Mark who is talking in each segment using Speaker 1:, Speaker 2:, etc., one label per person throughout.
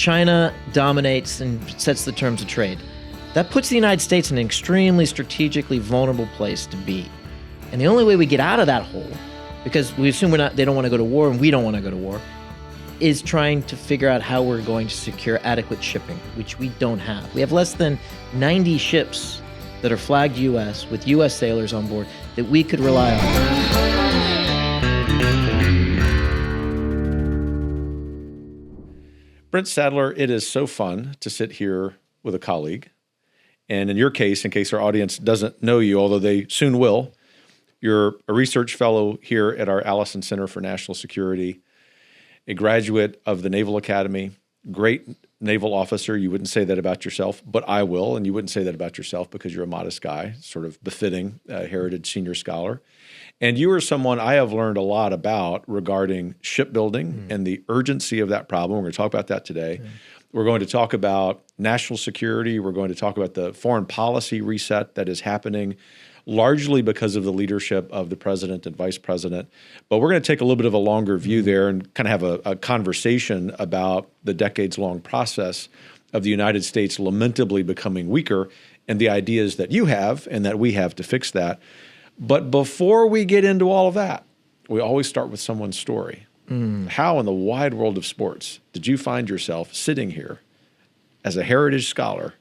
Speaker 1: China dominates and sets the terms of trade. That puts the United States in an extremely strategically vulnerable place to be. And the only way we get out of that hole, because we assume they don't want to go to war and we don't want to go to war, is trying to figure out how we're going to secure adequate shipping, which we don't have. We have less than 90 ships that are flagged U.S. with U.S. sailors on board that we could rely on.
Speaker 2: Brent Sadler, it is so fun to sit here with a colleague. And in your case, in case our audience doesn't know you, although they soon will, you're a research fellow here at our Allison Center for National Security, a graduate of the Naval Academy, great naval officer. You wouldn't say that about yourself, but I will. And you wouldn't say that about yourself because you're a modest guy, sort of befitting a heritage senior scholar. And you are someone I have learned a lot about regarding shipbuilding and the urgency of that problem. We're going to talk about that today. We're going to talk about national security. We're going to talk about the foreign policy reset that is happening largely because of the leadership of the president and vice president. But we're going to take a little bit of a longer view there and kind of have a conversation about the decades-long process of the United States lamentably becoming weaker and the ideas that you have and that we have to fix that. But before we get into all of that, we always start with someone's story. How in the wide world of sports did you find yourself sitting here as a heritage scholar,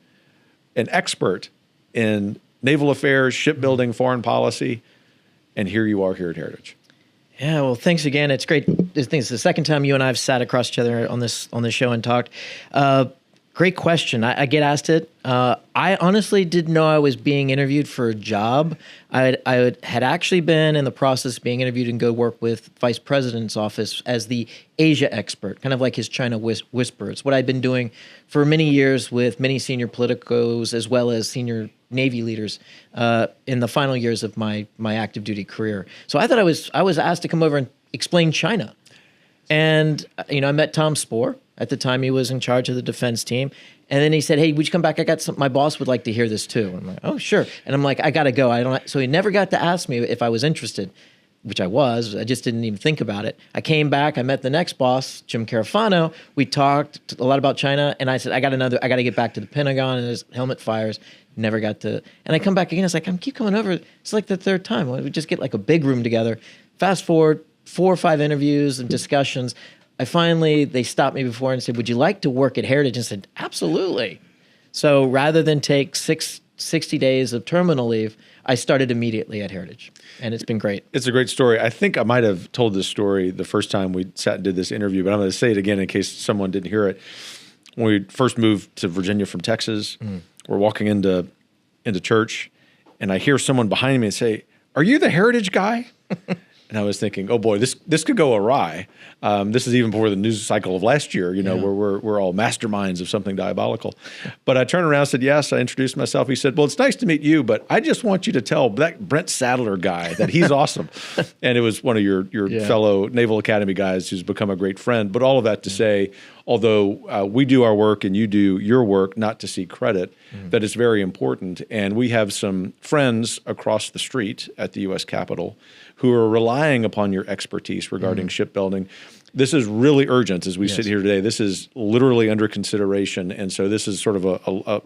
Speaker 2: an expert in naval affairs, shipbuilding, foreign policy, and here you are here at Heritage?
Speaker 1: Yeah, well, thanks again. It's great. I think it's the second time you and I have sat across each other on this show and talked. Great question. I get asked it. I honestly didn't know I was being interviewed for a job. I had actually been in the process of being interviewed and go work with Vice President's office as the Asia expert, kind of like his China whisperer. It's what I'd been doing for many years with many senior politicos as well as senior Navy leaders in the final years of my active duty career. So I thought I was asked to come over and explain China. And, I met Tom Spohr. At the time, he was in charge of the defense team. And then he said, hey, would you come back? My boss would like to hear this too. I'm like, oh, sure. And I'm like, I got to go. So he never got to ask me if I was interested, which I was. I just didn't even think about it. I came back. I met the next boss, Jim Carafano. We talked a lot about China. And I said, I got to get back to the Pentagon and his helmet fires. Never got to. And I come back again. It's like, I keep coming over. It's like the third time. We just get like a big room together. Fast forward 4 or 5 interviews and discussions. They stopped me before and said, would you like to work at Heritage? And I said, absolutely. So rather than take 60 days of terminal leave, I started immediately at Heritage. And it's been great.
Speaker 2: It's a great story. I think I might have told this story the first time we sat and did this interview, but I'm going to say it again in case someone didn't hear it. When we first moved to Virginia from Texas, we're walking into church, and I hear someone behind me say, are you the Heritage guy? And I was thinking, oh boy, this could go awry. This is even before the news cycle of last year, where we're all masterminds of something diabolical. But I turned around and said, yes, I introduced myself. He said, well, it's nice to meet you, but I just want you to tell that Brent Sadler guy that he's awesome. And it was one of your fellow Naval Academy guys who's become a great friend. But all of that to say, although we do our work and you do your work, not to seek credit, that is very important. And we have some friends across the street at the U.S. Capitol who are relying upon your expertise regarding shipbuilding. This is really urgent as we sit here today. This is literally under consideration. And so this is sort of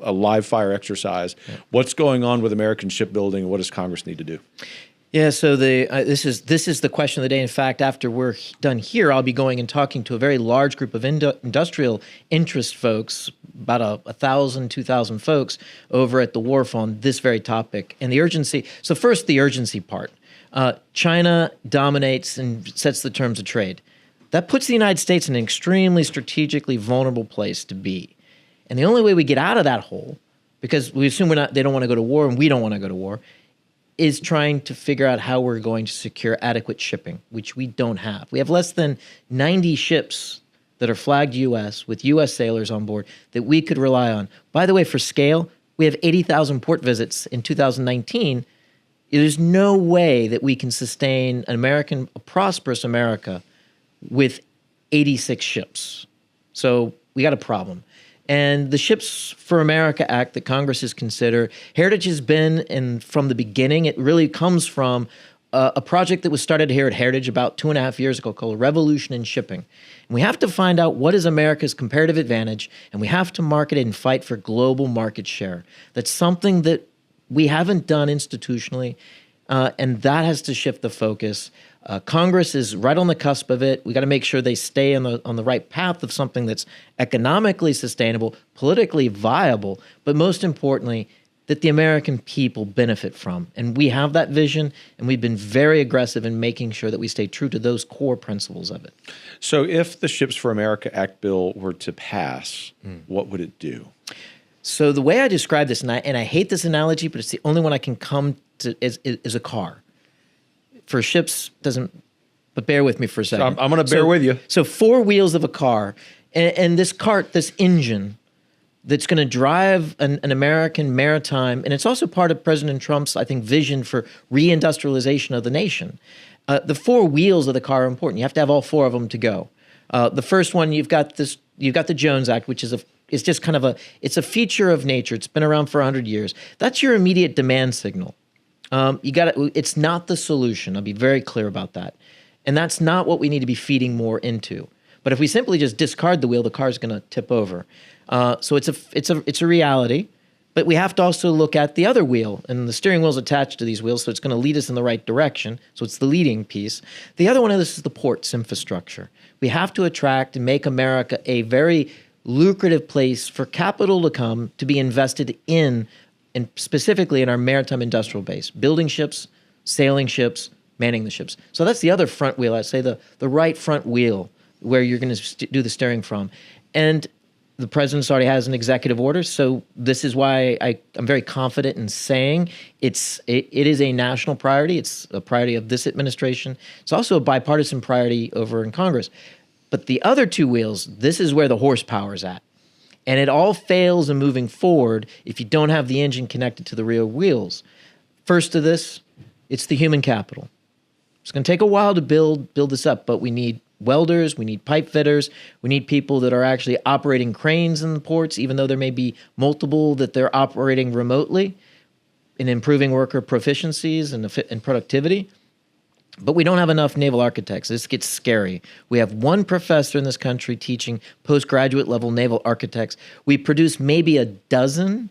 Speaker 2: a live fire exercise. Yeah. What's going on with American shipbuilding? What does Congress need to do?
Speaker 1: Yeah, so this is the question of the day. In fact, after we're done here, I'll be going and talking to a very large group of industrial interest folks, about 1,000, 2,000 folks over at the wharf on this very topic and the urgency. So first, the urgency part. China dominates and sets the terms of trade. That puts the United States in an extremely strategically vulnerable place to be. And the only way we get out of that hole, because we assume they don't want to go to war and we don't want to go to war, is trying to figure out how we're going to secure adequate shipping, which we don't have. We have less than 90 ships that are flagged U.S. with U.S. sailors on board that we could rely on. By the way, for scale, we have 80,000 port visits in 2019. There's no way that we can sustain a prosperous America with 86 ships. So we got a problem. And the Ships for America Act that Congress has considered, Heritage has been, and from the beginning, it really comes from a project that was started here at Heritage about 2.5 years ago called Revolution in Shipping. And we have to find out what is America's comparative advantage, and we have to market it and fight for global market share. That's something that we haven't done institutionally, and that has to shift the focus. Congress is right on the cusp of it. We got to make sure they stay on the right path of something that's economically sustainable, politically viable, but most importantly, that the American people benefit from. And we have that vision, and we've been very aggressive in making sure that we stay true to those core principles of it.
Speaker 2: So if the Ships for America Act bill were to pass, what would it do?
Speaker 1: So the way I describe this, and I hate this analogy, but it's the only one I can come to, is a car. For ships, doesn't, but bear with me for a second.
Speaker 2: So I'm going to bear with you.
Speaker 1: So 4 wheels of a car, and this cart, this engine, that's going to drive an American maritime, and it's also part of President Trump's, I think, vision for reindustrialization of the nation. The 4 wheels of the car are important. You have to have all 4 of them to go. The first one, you've got the Jones Act, which is it's just kind of it's a feature of nature. It's been around for 100 years. That's your immediate demand signal. It's not the solution. I'll be very clear about that. And that's not what we need to be feeding more into. But if we simply just discard the wheel, the car's going to tip over. So it's a reality, but we have to also look at the other wheel, and the steering wheel's attached to these wheels, so it's going to lead us in the right direction. So it's the leading piece. The other one of this is the ports infrastructure. We have to attract and make America a very lucrative place for capital to come to be invested in, and specifically in our maritime industrial base, building ships, sailing ships, manning the ships. So that's the other front wheel. I'd say the right front wheel where you're going to do the steering from. And the president's already has an executive order, so this is why I'm very confident in saying it is a national priority. It's a priority of this administration. It's also a bipartisan priority over in Congress. But the other 2 wheels, this is where the horsepower is at. And it all fails in moving forward if you don't have the engine connected to the rear wheels. First of this, it's the human capital. It's going to take a while to build this up, but we need welders, we need pipe fitters, we need people that are actually operating cranes in the ports, even though there may be multiple that they're operating remotely, in improving worker proficiencies and productivity. But we don't have enough naval architects. This gets scary. We have 1 professor in this country teaching postgraduate level naval architects. We produce maybe a dozen,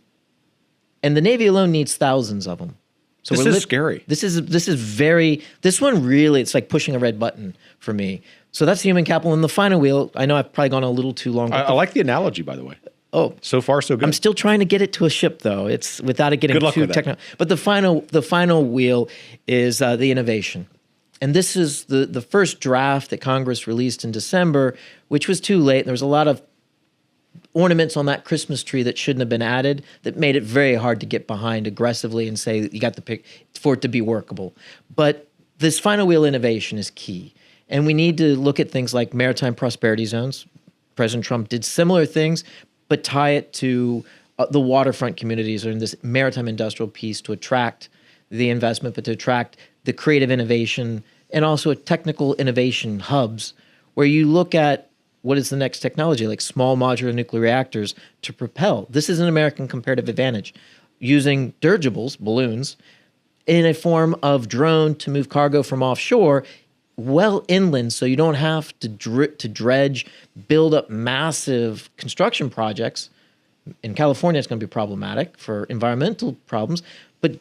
Speaker 1: and the Navy alone needs thousands of them. So
Speaker 2: this is scary.
Speaker 1: This one really, it's like pushing a red button for me. So that's the human capital. And the final wheel, I know I've probably gone a little too long.
Speaker 2: I like the analogy, by the way.
Speaker 1: Oh,
Speaker 2: so far so good.
Speaker 1: I'm still trying to get it to a ship, though. It's without it getting too technical. But the final wheel is the innovation. And this is the first draft that Congress released in December, which was too late. There was a lot of ornaments on that Christmas tree that shouldn't have been added that made it very hard to get behind aggressively and say that you got the pick for it to be workable. But this final wheel innovation is key. And we need to look at things like maritime prosperity zones. President Trump did similar things, but tie it to the waterfront communities or in this maritime industrial piece to attract the investment, but to attract the creative innovation and also technical innovation hubs where you look at what is the next technology, like small modular nuclear reactors to propel. This is an American comparative advantage. Using dirigibles, balloons, in a form of drone to move cargo from offshore well inland, so you don't have to dredge, build up massive construction projects. In California, it's going to be problematic for environmental problems, but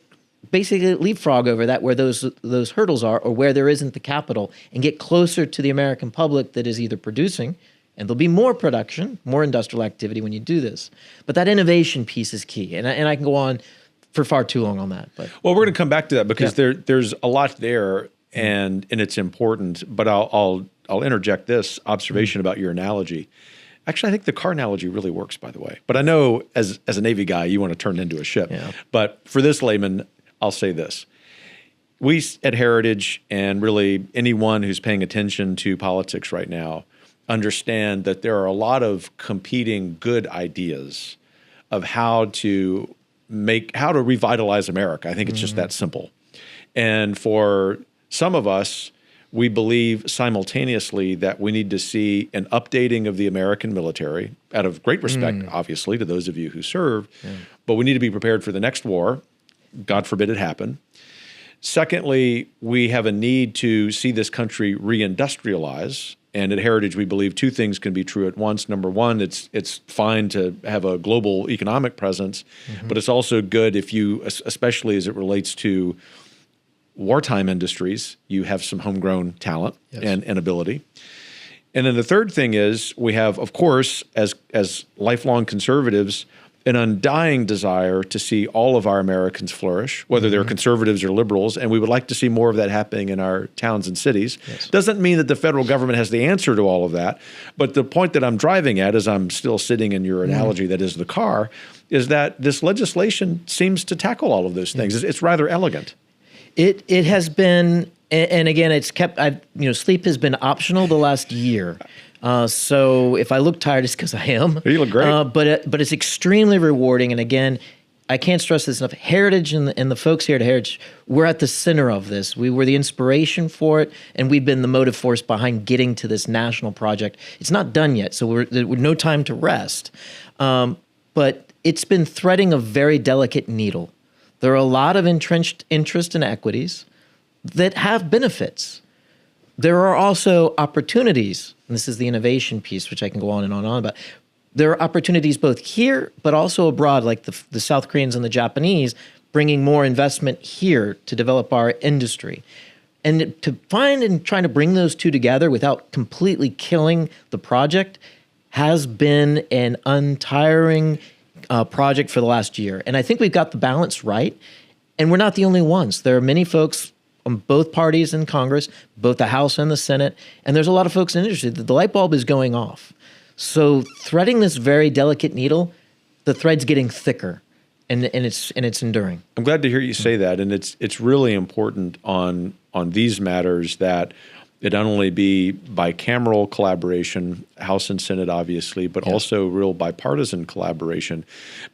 Speaker 1: basically leapfrog over that where those hurdles are or where there isn't the capital and get closer to the American public that is either producing, and there'll be more production, more industrial activity when you do this. But that innovation piece is key, and I can go on for far too long on that. But
Speaker 2: well, we're going to come back to that because there's a lot there, and it's important. But I'll interject this observation about your analogy. Actually, I think the car analogy really works, by the way. But I know as a Navy guy, you want to turn it into a ship. Yeah. But for this layman, I'll say this. We at Heritage, and really anyone who's paying attention to politics right now, understand that there are a lot of competing good ideas of how to revitalize America. I think it's just that simple. And for some of us, we believe simultaneously that we need to see an updating of the American military, out of great respect, obviously, to those of you who served, but we need to be prepared for the next war. God forbid it happen. Secondly, we have a need to see this country reindustrialize. And at Heritage, we believe two things can be true at once. Number one, it's fine to have a global economic presence, but it's also good if you, especially as it relates to wartime industries, you have some homegrown talent and ability. And then the third thing is we have, of course, as lifelong conservatives, an undying desire to see all of our Americans flourish, whether they're conservatives or liberals, and we would like to see more of that happening in our towns and cities. Doesn't mean that the federal government has the answer to all of that, but the point that I'm driving at, as I'm still sitting in your analogy that is the car, is that this legislation seems to tackle all of those things. It's rather elegant.
Speaker 1: It has been, and again, it's kept. Sleep has been optional the last year. So if I look tired, it's because I am.
Speaker 2: You look great.
Speaker 1: But it's extremely rewarding. And again, I can't stress this enough. Heritage and the folks here at Heritage, we're at the center of this. We were the inspiration for it, and we've been the motive force behind getting to this national project. It's not done yet, so we're no time to rest. But it's been threading a very delicate needle. There are a lot of entrenched interest and equities that have benefits. There are also opportunities, and this is the innovation piece, which I can go on and on about. There are opportunities both here, but also abroad, like the South Koreans and the Japanese, bringing more investment here to develop our industry. And to find and trying to bring those two together without completely killing the project has been an untiring project for the last year. And I think we've got the balance right. And we're not the only ones. There are many folks on both parties in Congress, both the House and the Senate, and there's a lot of folks in industry. The light bulb is going off. So threading this very delicate needle, the thread's getting thicker, and it's enduring.
Speaker 2: I'm glad to hear you say that, and it's really important on these matters that it not only be bicameral collaboration, House and Senate obviously, but also real bipartisan collaboration,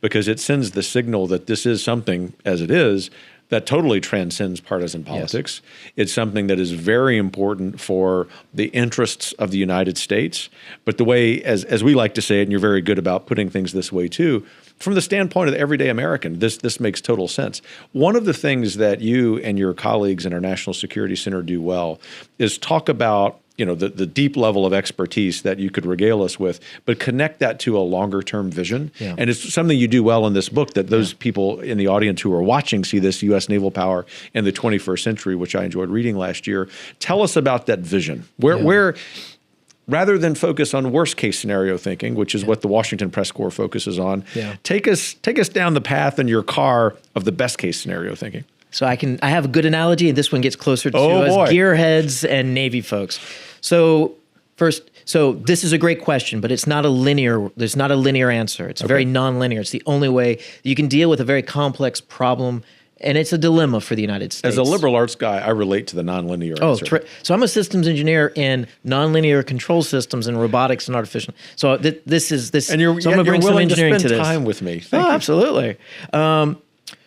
Speaker 2: because it sends the signal that this is something, as it is, that totally transcends partisan politics. It's something that is very important for the interests of the United States. But the way, as we like to say it, and you're very good about putting things this way too, from the standpoint of the everyday American, this makes total sense. One of the things that you and your colleagues in our National Security Center do well is talk about the deep level of expertise that you could regale us with, but connect that to a longer term vision. And it's something you do well in this book that those people in the audience who are watching see this U.S. naval power in the 21st century, which I enjoyed reading last year. Tell us about that vision. Where rather than focus on worst case scenario thinking, which is what the Washington Press Corps focuses on, take us down the path in your car of the best case scenario thinking.
Speaker 1: So I have a good analogy, and this one gets closer to us gearheads and Navy folks. So this is a great question, but there's not a linear answer. It's very nonlinear. It's the only way you can deal with a very complex problem, and it's a dilemma for the United States.
Speaker 2: As a liberal arts guy, I relate to the nonlinear answer.
Speaker 1: So I'm a systems engineer in nonlinear control systems and robotics and artificial. So this is this.
Speaker 2: And you're
Speaker 1: so I'm gonna bring some engineering
Speaker 2: to spend
Speaker 1: to this.
Speaker 2: time with me. Thank you.
Speaker 1: Absolutely.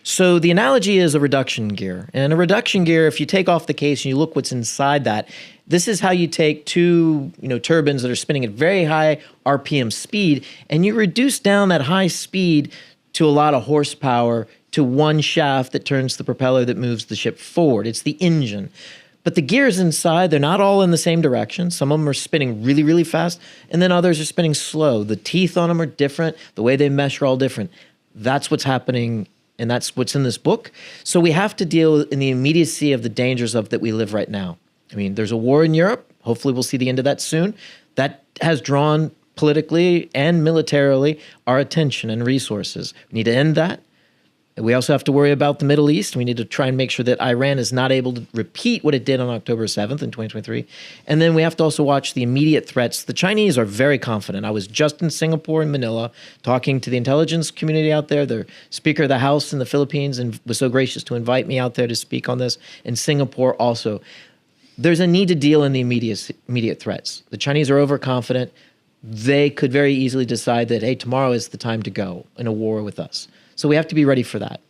Speaker 1: So the analogy is a reduction gear. And a reduction gear, if you take off the case and you look what's inside that, this is how you take two turbines that are spinning at very high RPM speed, and you reduce down that high speed to a lot of horsepower to one shaft that turns the propeller that moves the ship forward. It's the engine. But the gears inside, they're not all in the same direction. Some of them are spinning really, really fast, and then others are spinning slow. The teeth on them are different. The way they mesh are all different. That's what's happening, and that's what's in this book. So we have to deal in the immediacy of the dangers of that we live right now. I mean, there's a war in Europe. Hopefully we'll see the end of that soon. That has drawn politically and militarily our attention and resources. We need to end that. We also have to worry about the Middle East. We need to try and make sure that Iran is not able to repeat what it did on October 7th in 2023. And then we have to also watch the immediate threats. The Chinese are very confident. I was just in Singapore and Manila talking to the intelligence community out there. The Speaker of the House in the Philippines and was so gracious to invite me out there to speak on this. In Singapore also. There's a need to deal in the immediate threats. The Chinese are overconfident. They could very easily decide that, hey, tomorrow is the time to go in a war with us. So we have to be ready for that.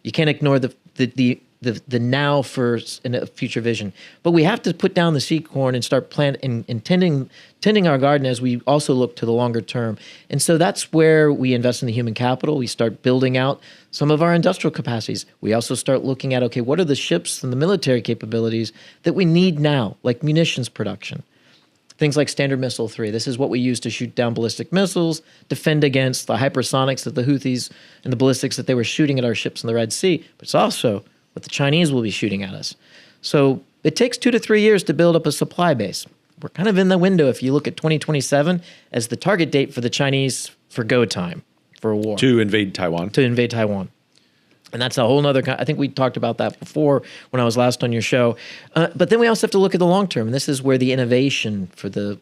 Speaker 1: You can't ignore the the now for in a future vision. But we have to put down the seed corn and start planting and tending our garden as we also look to the longer term. And so that's where we invest in the human capital. We start building out some of our industrial capacities. We also start looking at, okay, what are the ships and the military capabilities that we need now, like munitions production. Things like Standard Missile 3. This is what we use to shoot down ballistic missiles, defend against the hypersonics that the Houthis and the ballistics that they were shooting at our ships in the Red Sea. But it's also what the Chinese will be shooting at us. So it takes 2 to 3 years to build up a supply base. We're kind of in the window if you look at 2027 as the target date for the Chinese for go time for a war.
Speaker 2: To invade Taiwan.
Speaker 1: To invade Taiwan. And that's a whole nother, I think we talked about that before when I was last on your show. But then we also have to look at the long term. And this is where the innovation for the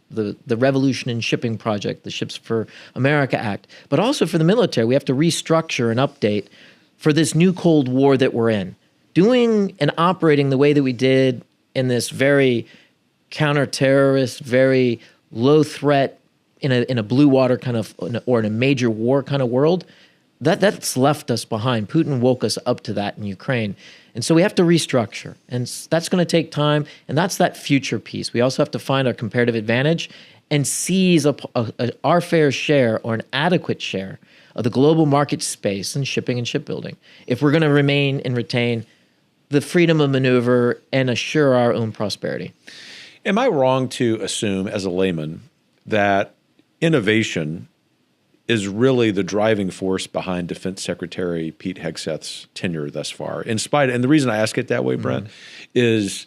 Speaker 1: Revolution in Shipping Project, the Ships for America Act, but also for the military, we have to restructure and update for this new Cold War that we're in. Doing and operating the way that we did in this very counter-terrorist, very low threat in a blue water kind of, or in a major war kind of world, that's left us behind. Putin woke us up to that in Ukraine. And so we have to restructure. And that's going to take time. And that's that future piece. We also have to find our comparative advantage and seize our fair share or an adequate share of the global market space in shipping and shipbuilding if we're going to remain and retain the freedom of maneuver and assure our own prosperity.
Speaker 2: Am I wrong to assume as a layman that innovation is really the driving force behind Defense Secretary Pete Hegseth's tenure thus far? And the reason I ask it that way, Brent, is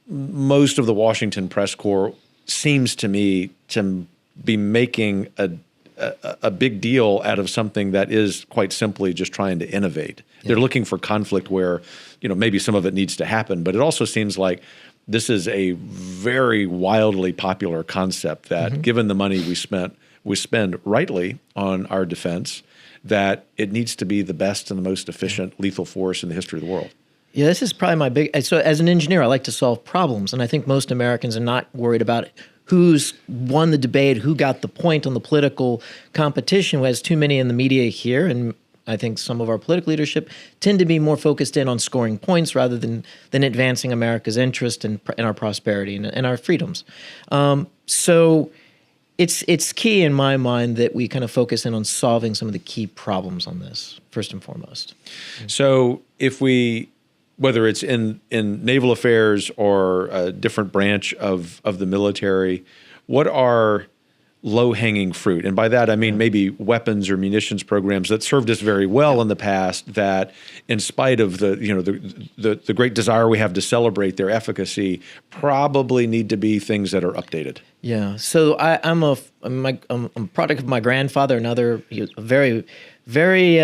Speaker 2: most of the Washington press corps seems to me to be making a big deal out of something that is quite simply just trying to innovate. Yeah. They're looking for conflict where, maybe some of it needs to happen, but it also seems like this is a very wildly popular concept that given the money we spend rightly on our defense, that it needs to be the best and the most efficient lethal force in the history of the world.
Speaker 1: Yeah, this is probably my big. So as an engineer, I like to solve problems. And I think most Americans are not worried about who's won the debate, who got the point on the political competition, as too many in the media here. And I think some of our political leadership tend to be more focused in on scoring points rather than advancing America's interest and our prosperity and our freedoms. So it's key in my mind that we kind of focus in on solving some of the key problems on this, first and foremost.
Speaker 2: So if whether it's in naval affairs or a different branch of the military, what are low-hanging fruit? And by that, I mean maybe weapons or munitions programs that served us very well in the past that, in spite of the great desire we have to celebrate their efficacy, probably need to be things that are updated.
Speaker 1: Yeah. So I'm a product of my grandfather, he was a very, very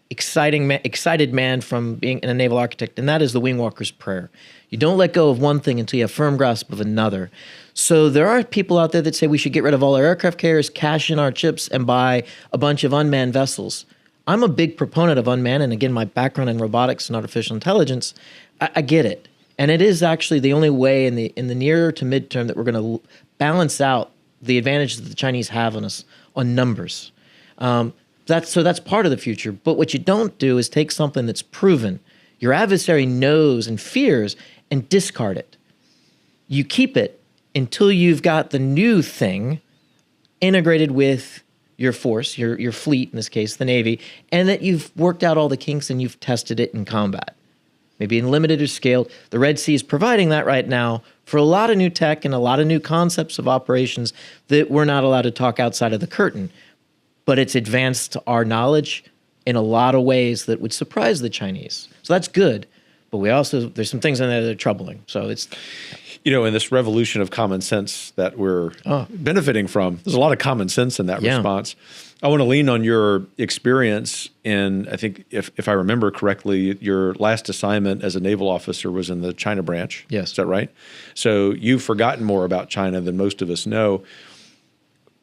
Speaker 1: excited man from being a naval architect, and that is the wing walker's prayer. You don't let go of one thing until you have firm grasp of another. So there are people out there that say we should get rid of all our aircraft carriers, cash in our chips, and buy a bunch of unmanned vessels. I'm a big proponent of unmanned, and again, my background in robotics and artificial intelligence, I get it. And it is actually the only way in the near to midterm that we're going to balance out the advantages that the Chinese have on us on numbers. That's part of the future. But what you don't do is take something that's proven, your adversary knows and fears, and discard it. You keep it until you've got the new thing integrated with your force, your fleet, in this case, the Navy, and that you've worked out all the kinks and you've tested it in combat. Maybe in limited or scaled. The Red Sea is providing that right now for a lot of new tech and a lot of new concepts of operations that we're not allowed to talk outside of the curtain. But it's advanced our knowledge in a lot of ways that would surprise the Chinese. So that's good. But there's some things in there that are troubling. So it's...
Speaker 2: in this revolution of common sense that we're benefiting from, there's a lot of common sense in that response. I want to lean on your experience in, I think, if I remember correctly, your last assignment as a naval officer was in the China branch.
Speaker 1: Yes.
Speaker 2: Is that right? So you've forgotten more about China than most of us know.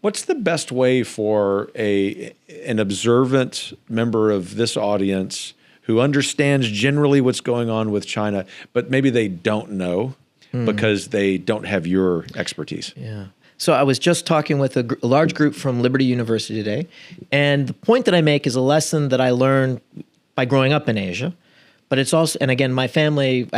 Speaker 2: What's the best way for an observant member of this audience who understands generally what's going on with China, but maybe they don't know because they don't have your expertise?
Speaker 1: Yeah. So I was just talking with a large group from Liberty University today, and the point that I make is a lesson that I learned by growing up in Asia, But it's also, and again, my family,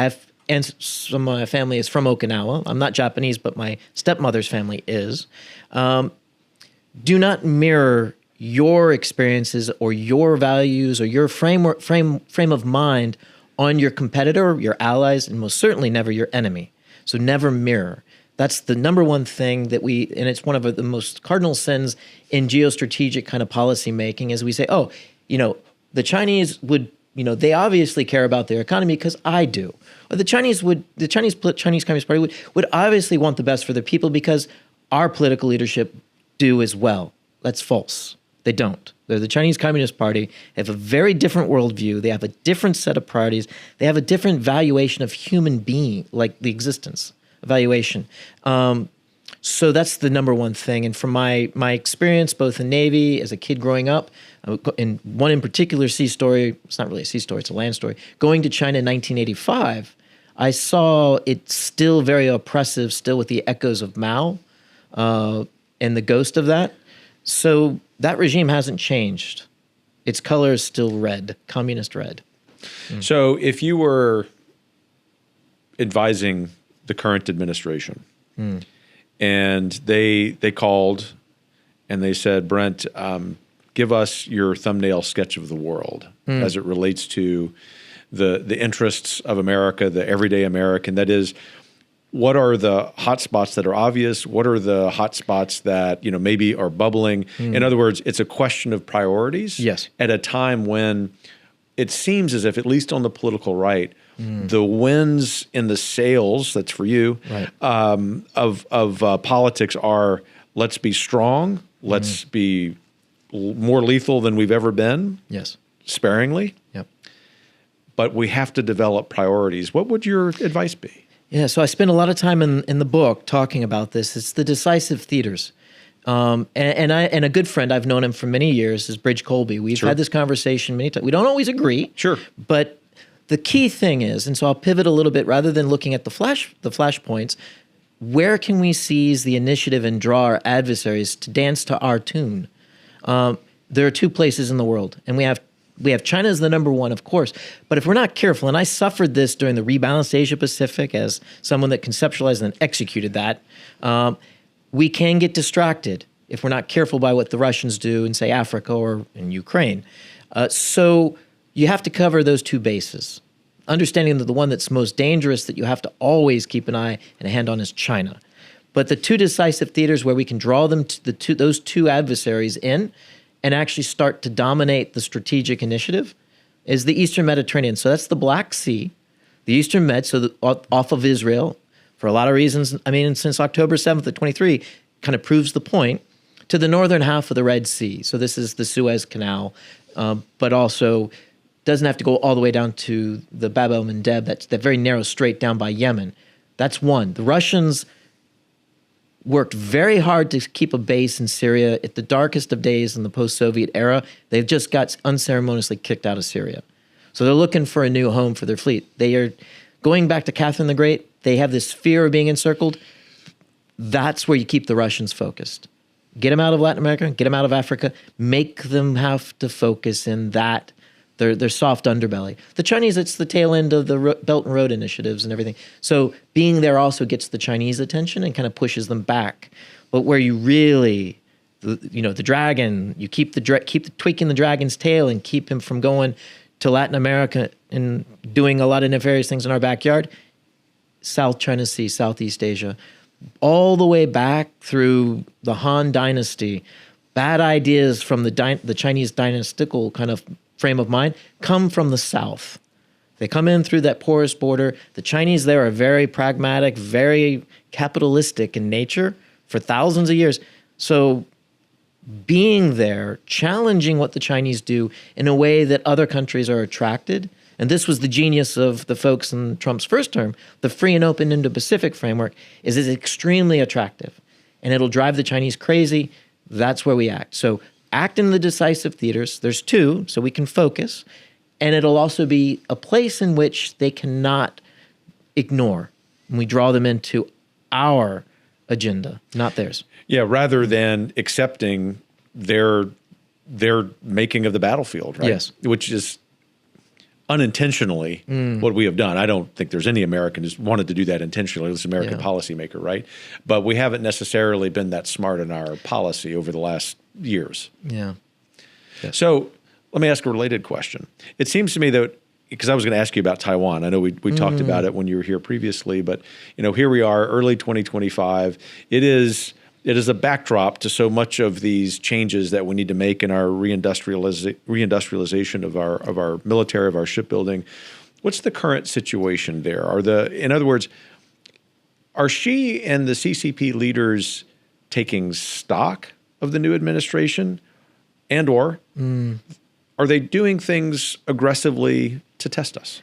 Speaker 1: and some of my family is from Okinawa. I'm not Japanese, but my stepmother's family is. Do not mirror your experiences or your values or your frame of mind on your competitor, your allies, and most certainly never your enemy. So never mirror. That's the number one thing that and it's one of the most cardinal sins in geostrategic kind of policy making, is we say, oh, the Chinese would, they obviously care about their economy because I do. Or the Chinese Communist Party would obviously want the best for their people because our political leadership do as well. That's false. They don't. They're the Chinese Communist Party. They have a very different worldview. They have a different set of priorities. They have a different valuation of human being, like the existence evaluation. So that's the number one thing. And from my experience, both in Navy, as a kid growing up, in one in particular sea story, it's not really a sea story, it's a land story, going to China in 1985, I saw it still very oppressive, still with the echoes of Mao and the ghost of that. So that regime hasn't changed. Its color is still red, communist red.
Speaker 2: So if you were advising the current administration and they called and they said, Brent, give us your thumbnail sketch of the world as it relates to the interests of America, the everyday American. That is, what are the hot spots that are obvious? What are the hot spots that maybe are bubbling? In other words, it's a question of priorities.
Speaker 1: Yes.
Speaker 2: At a time when it seems as if, at least on the political right, the winds in the sails, that's for you,
Speaker 1: right,
Speaker 2: of politics are, let's be strong, let's be more lethal than we've ever been.
Speaker 1: Yes.
Speaker 2: Sparingly.
Speaker 1: Yep. But
Speaker 2: we have to develop priorities. What would your advice be?
Speaker 1: Yeah, so I spend a lot of time in the book talking about this. It's the decisive theaters. And a good friend, I've known him for many years, is Bridge Colby. We've had this conversation many times. We don't always agree.
Speaker 2: Sure.
Speaker 1: But the key thing is, and so I'll pivot a little bit, rather than looking at the flash points, where can we seize the initiative and draw our adversaries to dance to our tune? There are two places in the world, and we have China as the number one, of course. But if we're not careful, and I suffered this during the rebalanced Asia-Pacific as someone that conceptualized and executed that, we can get distracted if we're not careful by what the Russians do in, say, Africa or in Ukraine. So you have to cover those two bases, understanding that the one that's most dangerous that you have to always keep an eye and a hand on is China. But the two decisive theaters where we can draw them to those two adversaries in and actually start to dominate the strategic initiative is the Eastern Mediterranean. So that's the Black Sea, the Eastern Med, so off of Israel, for a lot of reasons. I mean, since October 7th of 23, kind of proves the point, to the northern half of the Red Sea. So this is the Suez Canal, but also doesn't have to go all the way down to the Bab el-Mandeb. That's that very narrow strait down by Yemen. That's one. The Russians worked very hard to keep a base in Syria at the darkest of days in the post-Soviet era. They've just got unceremoniously kicked out of Syria. So they're looking for a new home for their fleet. They are going back to Catherine the Great. They have this fear of being encircled. That's where you keep the Russians focused. Get them out of Latin America, get them out of Africa, make them have to focus in that, their soft underbelly. The Chinese, it's the tail end of the Belt and Road initiatives and everything. So being there also gets the Chinese attention and kind of pushes them back. But where you really, the dragon, you keep tweaking the dragon's tail and keep him from going to Latin America and doing a lot of nefarious things in our backyard, South China Sea, Southeast Asia, all the way back through the Han Dynasty. Bad ideas from the Chinese dynastical kind of frame of mind come from the South. They come in through that porous border. The Chinese there are very pragmatic, very capitalistic in nature for thousands of years. So being there, challenging what the Chinese do in a way that other countries are attracted, and this was the genius of the folks in Trump's first term, the free and open Indo-Pacific framework is extremely attractive, and it'll drive the Chinese crazy. That's where we act. So act in the decisive theaters. There's two, so we can focus, and it'll also be a place in which they cannot ignore. And we draw them into our agenda, not theirs.
Speaker 2: Yeah, rather than accepting their making of the battlefield, right?
Speaker 1: Yes.
Speaker 2: Which is, unintentionally what we have done. I don't think there's any American who's wanted to do that intentionally. It's an American policymaker, right? But we haven't necessarily been that smart in our policy over the last years.
Speaker 1: Yeah.
Speaker 2: So let me ask a related question. It seems to me that, because I was going to ask you about Taiwan. I know we talked about it when you were here previously, but here we are, early 2025. It is a backdrop to so much of these changes that we need to make in our reindustrialization of our military, of our shipbuilding. What's the current situation there? In other words, are Xi and the CCP leaders taking stock of the new administration, and/or are they doing things aggressively to test us?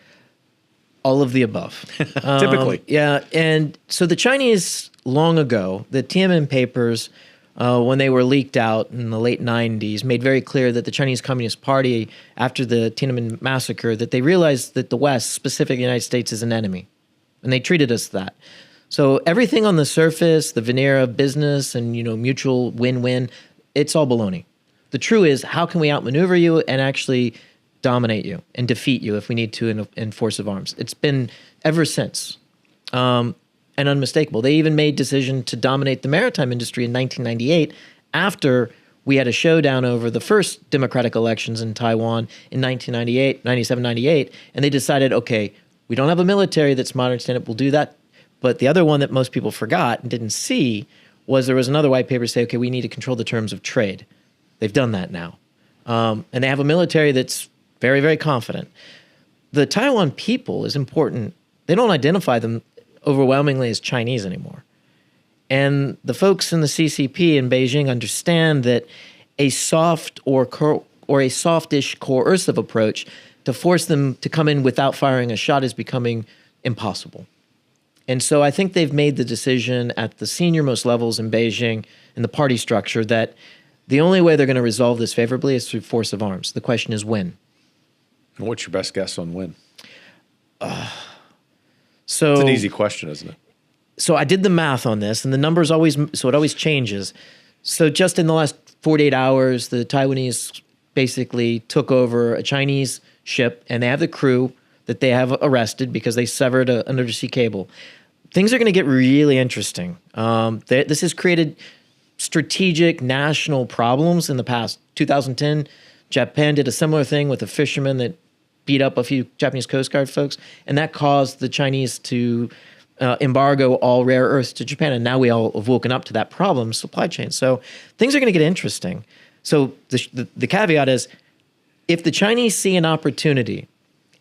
Speaker 1: All of the above.
Speaker 2: Typically.
Speaker 1: Yeah. And so the Chinese, long ago, the Tiananmen papers, when they were leaked out in the late 90s, made very clear that the Chinese Communist Party, after the Tiananmen massacre, that they realized that the West, specifically the United States, is an enemy. And they treated us that. So everything on the surface, the veneer of business and mutual win-win, it's all baloney. The true is, how can we outmaneuver you and actually dominate you and defeat you if we need to in force of arms? It's been ever since, and unmistakable. They even made decision to dominate the maritime industry in 1998 after we had a showdown over the first democratic elections in Taiwan in 97, 98, and they decided, okay, we don't have a military that's modern stand-up, we'll do that. But the other one that most people forgot and didn't see was there was another white paper say, okay, we need to control the terms of trade. They've done that now. And they have a military that's very, very confident. The Taiwan people is important. They don't identify them overwhelmingly as Chinese anymore. And the folks in the CCP in Beijing understand that a soft or a softish coercive approach to force them to come in without firing a shot is becoming impossible. And so I think they've made the decision at the senior-most levels in Beijing in the party structure that the only way they're going to resolve this favorably is through force of arms. The question is when.
Speaker 2: And what's your best guess on when?
Speaker 1: So
Speaker 2: it's an easy question, isn't it?
Speaker 1: So I did the math on this, and the numbers it always changes. So just in the last 48 hours, the Taiwanese basically took over a Chinese ship, and they have the crew that they have arrested because they severed an undersea cable. Things are going to get really interesting. This has created strategic national problems in the past. 2010, Japan did a similar thing with a fisherman that beat up a few Japanese Coast Guard folks, and that caused the Chinese to embargo all rare earths to Japan, and now we all have woken up to that problem, supply chain. So things are going to get interesting. So the caveat is, if the Chinese see an opportunity,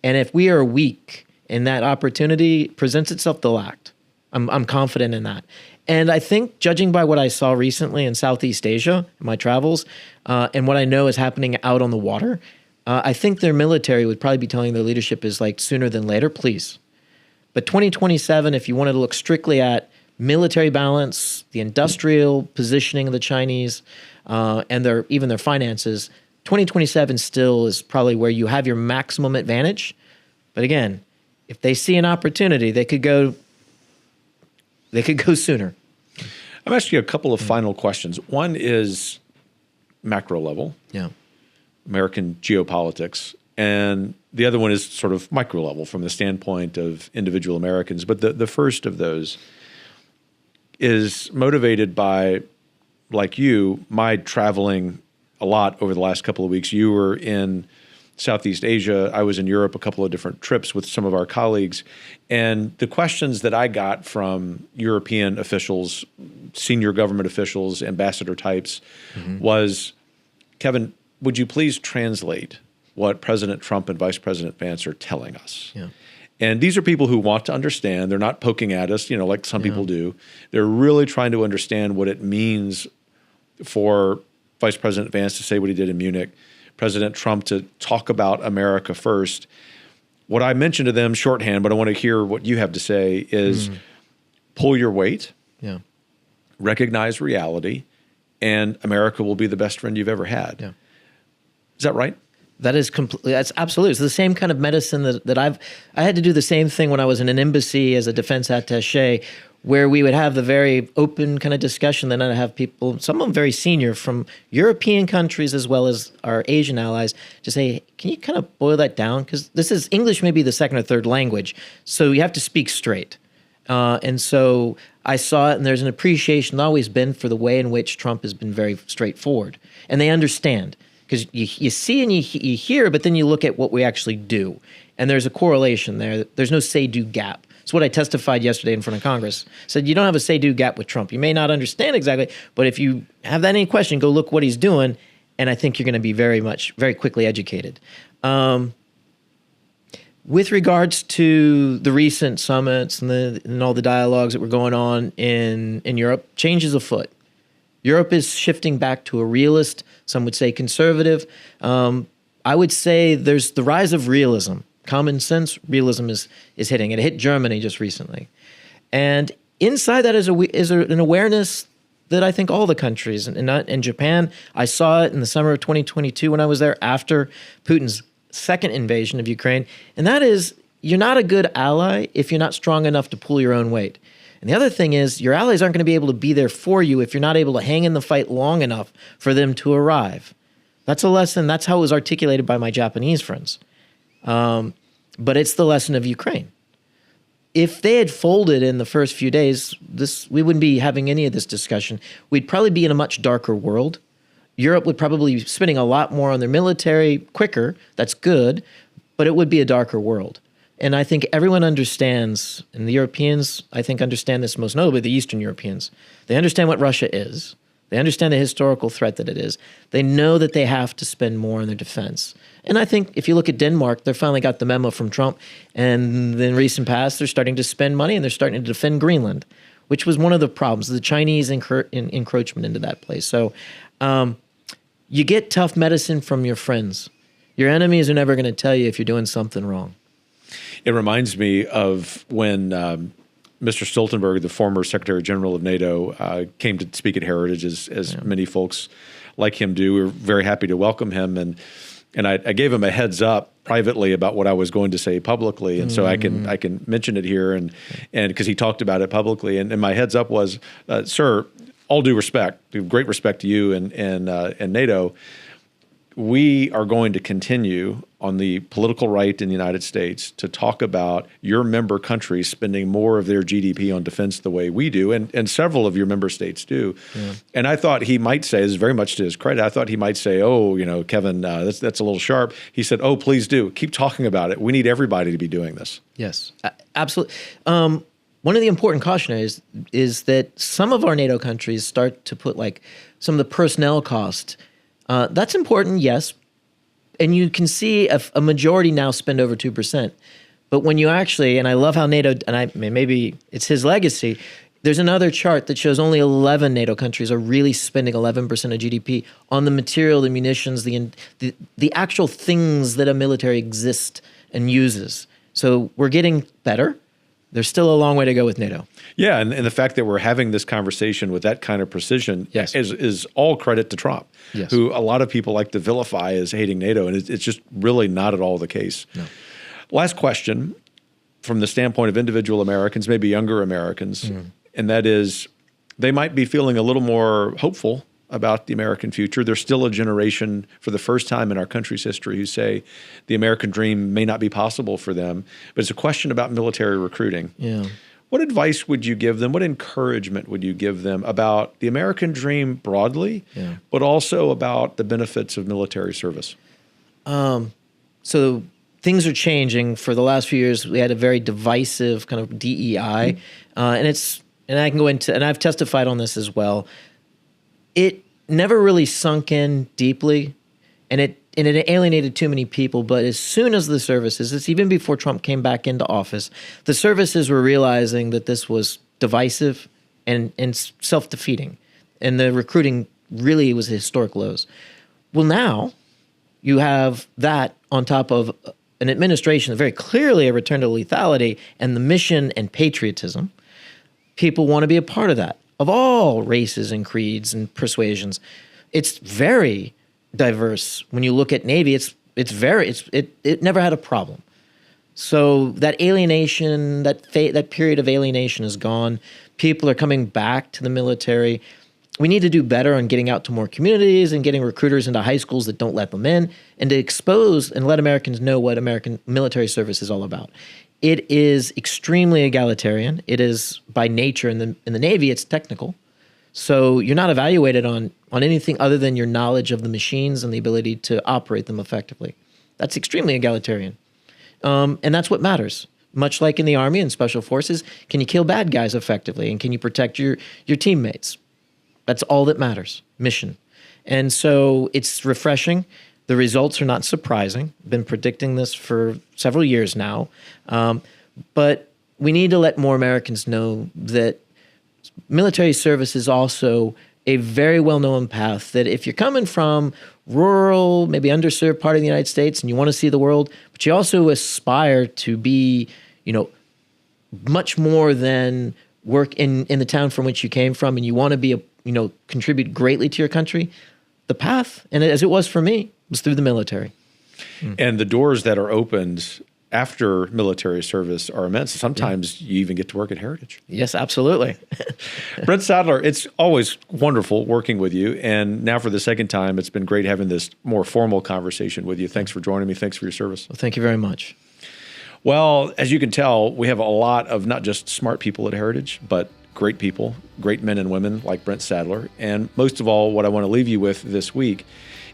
Speaker 1: and if we are weak and that opportunity presents itself, they'll act. I'm confident in that. And I think, judging by what I saw recently in Southeast Asia, in my travels, and what I know is happening out on the water, I think their military would probably be telling their leadership is like, sooner than later, please. But 2027, if you wanted to look strictly at military balance, the industrial positioning of the Chinese, and even their finances, 2027 still is probably where you have your maximum advantage. But again, if they see an opportunity, they could go sooner.
Speaker 2: I'm asking you a couple of final questions. One is macro level, American geopolitics, and the other one is sort of micro level from the standpoint of individual Americans. But the first of those is motivated by, like you, my traveling a lot over the last couple of weeks. You were in Southeast Asia. I was in Europe, a couple of different trips with some of our colleagues. And the questions that I got from European officials, senior government officials, ambassador types, was, Kevin, would you please translate what President Trump and Vice President Vance are telling us? Yeah. And these are people who want to understand. They're not poking at us, like some people do. They're really trying to understand what it means for Vice President Vance to say what he did in Munich, President Trump to talk about America first. What I mentioned to them, shorthand, but I want to hear what you have to say, is pull your weight, recognize reality, and America will be the best friend you've ever had. Yeah. Is that right?
Speaker 1: That is completely. That's absolutely. It's the same kind of medicine that I had to do the same thing when I was in an embassy as a defense attaché, where we would have the very open kind of discussion. Then I'd have people, some of them very senior from European countries as well as our Asian allies, to say, can you kind of boil that down? Because English may be the second or third language, so you have to speak straight. And so I saw it, and there's an appreciation always been for the way in which Trump has been very straightforward. And they understand, because you see and you hear, but then you look at what we actually do. And there's a correlation there. There's no say-do gap. It's what I testified yesterday in front of Congress. Said you don't have a say-do gap with Trump. You may not understand exactly, but if you have that any question, go look what he's doing, and I think you're going to be very quickly educated. With regards to the recent summits and all the dialogues that were going on in Europe, change is afoot. Europe is shifting back to a realist, some would say conservative. I would say there's the rise of realism. Common sense realism is hitting. It hit Germany just recently. And inside that is an awareness that I think all the countries, and not in Japan, I saw it in the summer of 2022 when I was there after Putin's second invasion of Ukraine, and that is, you're not a good ally if you're not strong enough to pull your own weight. And the other thing is, your allies aren't going to be able to be there for you if you're not able to hang in the fight long enough for them to arrive. That's a lesson. That's how it was articulated by my Japanese friends. But it's the lesson of Ukraine. If they had folded in the first few days, we wouldn't be having any of this discussion. We'd probably be in a much darker world. Europe would probably be spending a lot more on their military quicker. That's good, but it would be a darker world. And I think everyone understands, and the Europeans, I think, understand this most notably, the Eastern Europeans. They understand what Russia is. They understand the historical threat that it is. They know that they have to spend more on their defense. And I think if you look at Denmark, they finally got the memo from Trump, and in recent past, they're starting to spend money, and they're starting to defend Greenland, which was one of the problems, the Chinese encroachment into that place. So you get tough medicine from your friends. Your enemies are never going to tell you if you're doing something wrong.
Speaker 2: It reminds me of when Mr. Stoltenberg, the former Secretary General of NATO, came to speak at Heritage, as many folks like him do. We were very happy to welcome him, and I gave him a heads up privately about what I was going to say publicly, and so I can mention it here, and because he talked about it publicly, and my heads up was, sir, all due respect, great respect to you and NATO, we are going to continue on the political right in the United States to talk about your member countries spending more of their GDP on defense the way we do, and several of your member states do. Yeah. And I thought he might say, this is very much to his credit, I thought he might say, oh, Kevin, that's a little sharp. He said, oh, please do. Keep talking about it. We need everybody to be doing this.
Speaker 1: Yes, absolutely. One of the important cautionaries is that some of our NATO countries start to put some of the personnel cost. That's important, yes. And you can see a majority now spend over 2%. But when you actually, and I love how NATO, and maybe it's his legacy, there's another chart that shows only 11 NATO countries are really spending 11% of GDP on the material, the munitions, the actual things that a military exists and uses. So we're getting better. There's still a long way to go with NATO.
Speaker 2: Yeah, and the fact that we're having this conversation with that kind of precision is all credit to Trump, who a lot of people like to vilify as hating NATO, and it's just really not at all the case. No. Last question, from the standpoint of individual Americans, maybe younger Americans, and that is, they might be feeling a little more hopeful about the American future. There's still a generation for the first time in our country's history who say the American dream may not be possible for them, but it's a question about military recruiting. Yeah. What advice would you give them? What encouragement would you give them about the American dream broadly, but also about the benefits of military service?
Speaker 1: So things are changing. For the last few years, we had a very divisive kind of DEI, and I can go into, and I've testified on this as well. It never really sunk in deeply, and it alienated too many people. But as soon as the services, it's even before Trump came back into office, the services were realizing that this was divisive and self-defeating, and the recruiting really was at historic lows. Well, now you have that on top of an administration that very clearly a return to lethality and the mission and patriotism. People want to be a part of that, of all races and creeds and persuasions. It's very diverse. When you look at Navy, it never had a problem. So that alienation, that period of alienation is gone. people are coming back to the military. We need to do better on getting out to more communities and getting recruiters into high schools that don't let them in, and to expose and let Americans know what American military service is all about. It is extremely egalitarian. It is by nature in the Navy, it's technical. So you're not evaluated on anything other than your knowledge of the machines and the ability to operate them effectively. That's extremely egalitarian. And that's what matters. Much like in the Army and Special Forces, can you kill bad guys effectively? And can you protect your teammates? That's all that matters, mission. And so it's refreshing. The results are not surprising. I've been predicting this for several years now. But we need to let more Americans know that military service is also a very well-known path, that if you're coming from rural, maybe underserved part of the United States and you want to see the world, but you also aspire to be, much more than work in the town from which you came from, and you want to be contribute greatly to your country, the path, and as it was for me, was through the military.
Speaker 2: And the doors that are opened after military service are immense. Sometimes you even get to work at Heritage.
Speaker 1: Yes, absolutely.
Speaker 2: Brent Sadler, it's always wonderful working with you. And now for the second time, it's been great having this more formal conversation with you. Thanks for joining me. Thanks for your service.
Speaker 1: Well, thank you very much.
Speaker 2: Well, as you can tell, we have a lot of not just smart people at Heritage, but great people, great men and women like Brent Sadler. And most of all, what I want to leave you with this week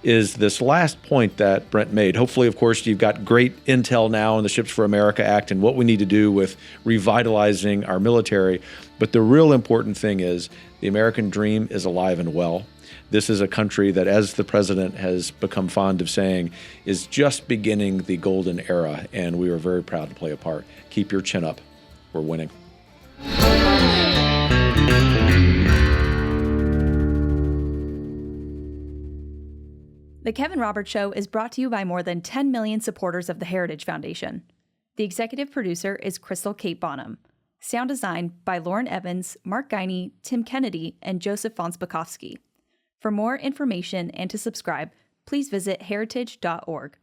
Speaker 2: is this last point that Brent made. Hopefully, of course, you've got great intel now in the Ships for America Act and what we need to do with revitalizing our military. But the real important thing is the American dream is alive and well. This is a country that, as the president has become fond of saying, is just beginning the golden era, and we are very proud to play a part. Keep your chin up. We're winning.
Speaker 3: The Kevin Roberts Show is brought to you by more than 10 million supporters of the Heritage Foundation. The executive producer is Crystal Kate Bonham. Sound design by Lauren Evans, Mark Guiney, Tim Kennedy, and Joseph Fonspakowski. For more information and to subscribe, please visit heritage.org.